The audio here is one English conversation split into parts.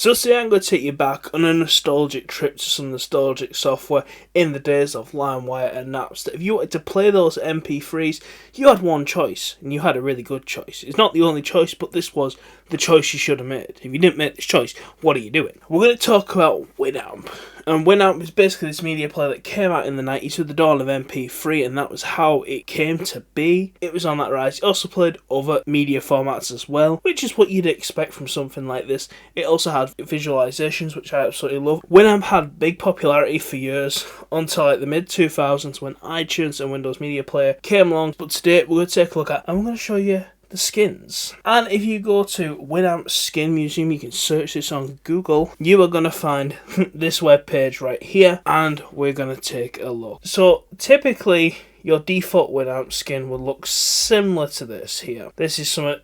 So today I'm going to take you back on a nostalgic trip to some nostalgic software in the days of LimeWire and Napster. If you wanted to play those MP3s, you had one choice, and you had a really good choice. It's not the only choice, but this was the choice you should have made. If you didn't make this choice, what are you doing? We're going to talk about Winamp. And Winamp is basically this media player that came out in the 90s with the dawn of MP3, and that was how it came to be. It was on that rise. It also played other media formats as well, which is what you'd expect from something like this. It also had visualizations, which I absolutely love. Winamp had big popularity for years until like the mid-2000s when iTunes and Windows Media Player came along. But today we're going to take a look at, and I'm going to show you the skins. And if you go to Winamp Skin Museum, you can search this on Google, you are going to find this web page right here, and we're going to take a look. So typically your default Winamp skin will look similar to this here. This is something,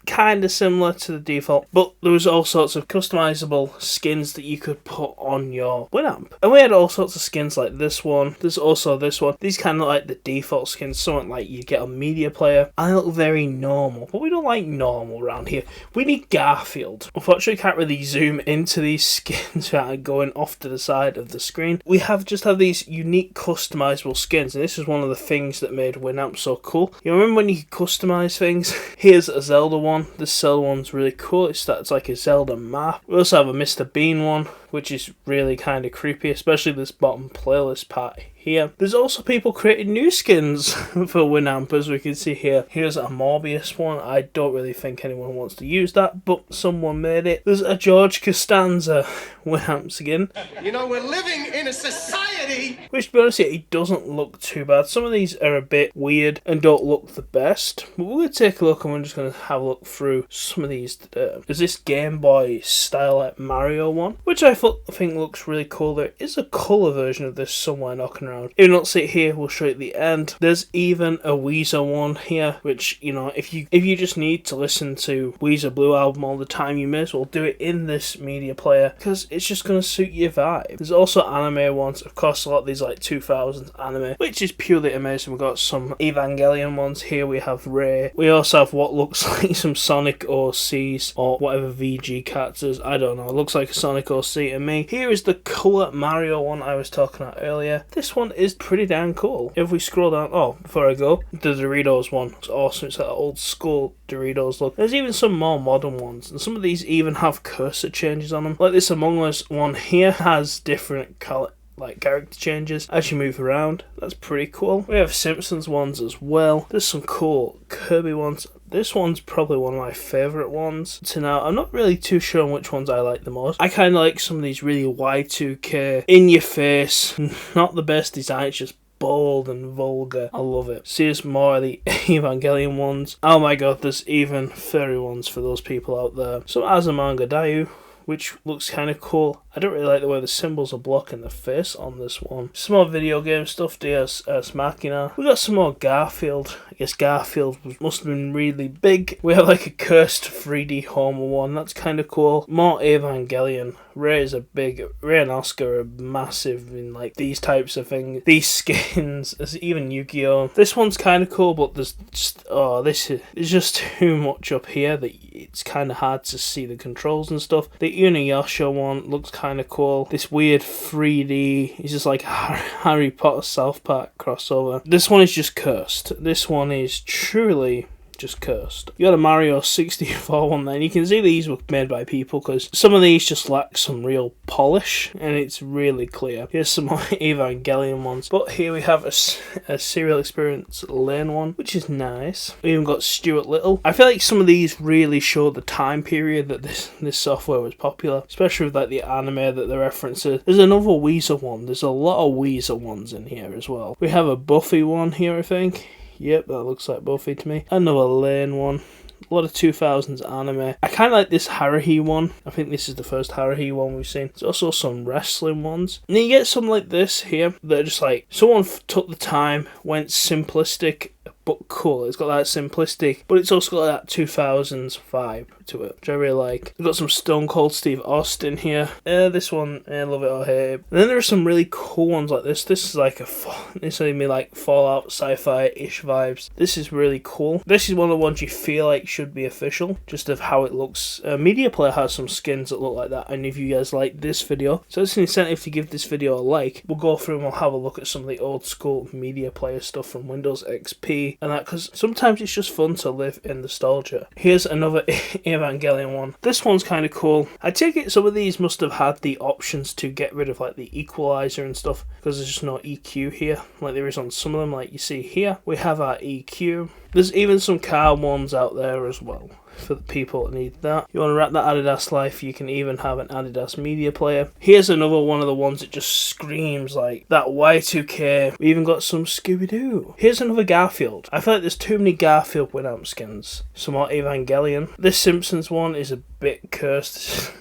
kind of similar to the default, but there was all sorts of customizable skins that you could put on your Winamp. And we had all sorts of skins like this one. There's also this one. These kind of like the default skins, something like you get on Media Player. And they look very normal, but we don't like normal around here. We need Garfield. Unfortunately, can't really zoom into these skins without going off to the side of the screen. We just have these unique customizable skins, and this is one of the things that made Winamp so cool. You remember when you could customize things? Here's a Zelda one. This Zelda one's really cool. It starts like a Zelda map. We also have a Mr. Bean one, which is really kind of creepy, especially this bottom playlist part here. There's also people creating new skins for Winamp, as we can see here. Here's a Morbius one. I don't really think anyone wants to use that, but someone made it. There's a George Costanza Winamp skin. You know, we're living in a society, which, to be honest, it doesn't look too bad. Some of these are a bit weird and don't look the best, but we're going to take a look, and we're just going to have a look through some of these today. There's this Game Boy style like Mario one, which I think looks really cool. There is a colour version of this somewhere knocking around. If you don't see it here, we'll show you at the end. There's even a Weezer one here, which, if you just need to listen to Weezer Blue album all the time, you may as well do it in this media player, because it's just going to suit your vibe. There's also anime ones. Of course, a lot of these like 2000s anime, which is purely amazing. We've got some Evangelion ones here. We have Ray. We also have what looks like some Sonic OCs or whatever VG characters. I don't know. It looks like a Sonic OC to me. Here is the Color Mario one I was talking about earlier. This one is pretty damn cool. If we scroll down, before I go, the Doritos one. It's awesome. It's like an old school Doritos look. There's even some more modern ones, and some of these even have cursor changes on them. Like this Among Us one here has different character changes as you move around. That's pretty cool. We have Simpsons ones as well. There's some cool Kirby ones. This one's probably one of my favourite ones to now. I'm not really too sure on which ones I like the most. I kind of like some of these really Y2K, in your face, not the best design, it's just bold and vulgar. I love it. See, there's more of the Evangelion ones. Oh my god, there's even furry ones for those people out there. So Azumanga Daioh, which looks kind of cool. I don't really like the way the symbols are blocking the face on this one. Some more video game stuff, Deus Ex Machina. We got some more Garfield. I guess Garfield must have been really big. We have like a cursed 3D Homer one. That's kind of cool. More Evangelion. Ray and Oscar are massive in like these types of things. These skins. There's even Yu-Gi-Oh! This one's kind of cool, but there's just, this is just too much up here that it's kind of hard to see the controls and stuff. The Inuyasha one looks kind of cool. This weird 3D, it's just like Harry Potter South Park crossover. This one is just cursed. This one is truly just cursed. You got a Mario 64 one there, and you can see these were made by people because some of these just lack some real polish, and it's really clear. Here's some more Evangelion ones, but here we have a Serial Experience Lane one, which is nice. We even got Stuart Little. I feel like some of these really show the time period that this software was popular, especially with like the anime that the references. There's another Weezer one. There's a lot of Weezer ones in here as well. We have a Buffy one here, I think. Yep, that looks like Buffy to me. Another Lane one. A lot of 2000s anime. I kind of like this Haruhi one. I think this is the first Haruhi one we've seen. There's also some wrestling ones. And then you get some like this here that are just like, someone took the time, went simplistic but cool. It's got that simplistic, but it's also got that 2000s vibe to it, which I really like. We've got some Stone Cold Steve Austin here. This one, I love it or hate it. And then there are some really cool ones like this. This is like this is me like Fallout sci-fi-ish vibes. This is really cool. This is one of the ones you feel like should be official, just of how it looks. Media Player has some skins that look like that, and if you guys like this video, so it's an incentive to give this video a like. We'll go through and we'll have a look at some of the old school Media Player stuff from Windows XP and that, because sometimes it's just fun to live in nostalgia. Here's another Evangelion one. This one's kind of cool. I take it some of these must have had the options to get rid of like the equalizer and stuff, because there's just no EQ here like there is on some of them. Like you see here, we have our EQ. There's even some car ones out there as well for the people that need that. You want to wrap that Adidas life, you can even have an Adidas Media Player. Here's another one of the ones that just screams like that Y2K. We even got some Scooby-Doo. Here's another Garfield. I feel like there's too many Garfield Winamp skins. Some more Evangelion. This Simpsons one is a bit cursed.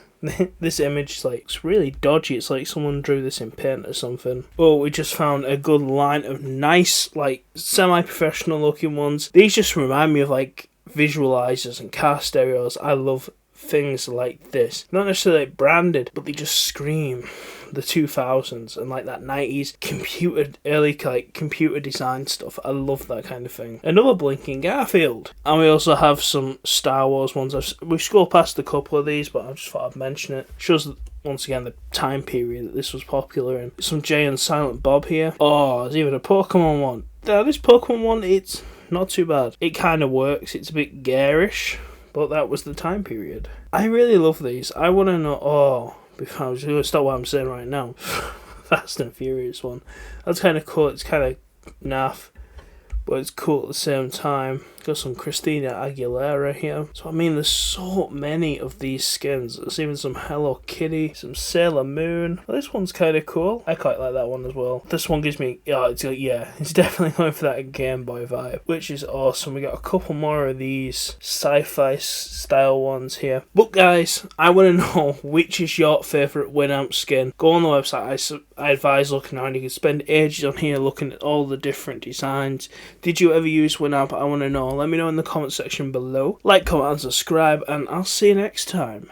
This image is like, it's really dodgy. It's like someone drew this in paint or something. Oh, we just found a good line of nice, like, semi-professional looking ones. These just remind me of like visualizers and car stereos. I love things like this. Not necessarily like branded, but they just scream the 2000s and like that 90s early like computer design stuff. I love that kind of thing. Another blinking Garfield. And we also have some Star Wars ones. We scrolled past a couple of these, but I just thought I'd mention it. Shows once again the time period that this was popular in. Some Jay and Silent Bob here. Oh, there's even a Pokemon one. Now this Pokemon one, it's not too bad. It kind of works. It's a bit garish, but that was the time period. I really love these. I want to know. Oh, I was going to stop what I'm saying right now. Fast and Furious one. That's kind of cool. It's kind of naff, but it's cool at the same time. Got some Christina Aguilera here. So I mean, there's so many of these skins. There's even some Hello Kitty, some Sailor Moon. Well, this one's kind of cool. I quite like that one as well. This one gives me, it's definitely going for that Game Boy vibe, which is awesome. We got a couple more of these sci-fi style ones here. But guys, I want to know which is your favourite Winamp skin. Go on the website. I advise looking around. You can spend ages on here looking at all the different designs. Did you ever use Winamp? I want to know. Let me know in the comment section below. Like, comment, and subscribe, and I'll see you next time.